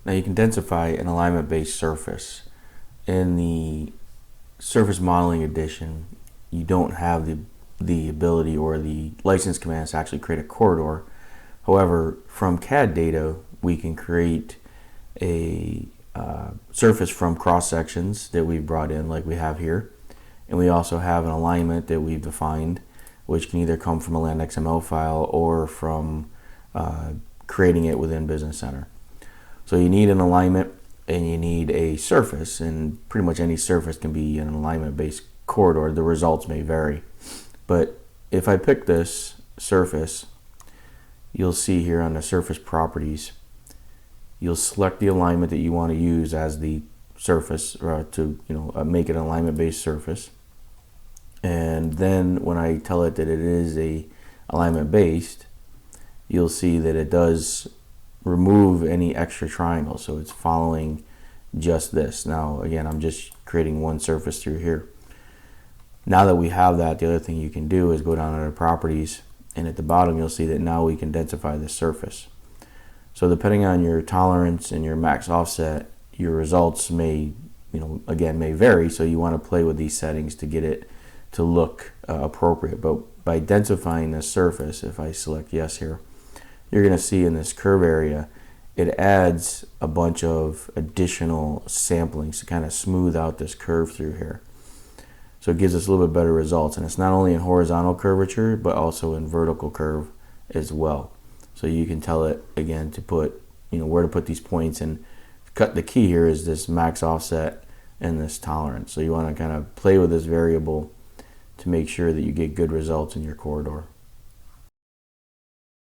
Now you can densify an alignment-based surface. In the surface modeling edition, you don't have the ability or the license commands to actually create a corridor. However, from CAD data, we can create a surface from cross sections that we've brought in, like we have here, and we also have an alignment that we've defined, which can either come from a land XML file or from creating it within Business Center. So you need an alignment and you need a surface, and pretty much any surface can be an alignment-based corridor. The results may vary, but if I pick this surface, you'll see here on the surface properties, you'll select the alignment that you want to use as the surface to make it an alignment-based surface. And then when I tell it that it is a alignment-based, you'll see that it does remove any extra triangles, so it's following just this. Now again, I'm just creating one surface through here. Now that we have that, the other thing you can do is go down to the properties, and at the bottom you'll see that now we can densify this surface. So depending on your tolerance and your max offset, your results may may vary, so you want to play with these settings to get it to look appropriate. But by densifying this surface, if I select yes here, you're going to see in this curve area, it adds a bunch of additional samplings to kind of smooth out this curve through here. So it gives us a little bit better results, and it's not only in horizontal curvature, but also in vertical curve as well. So you can tell it again to put, where to put these points, and the key here is this max offset and this tolerance. So you want to kind of play with this variable to make sure that you get good results in your corridor.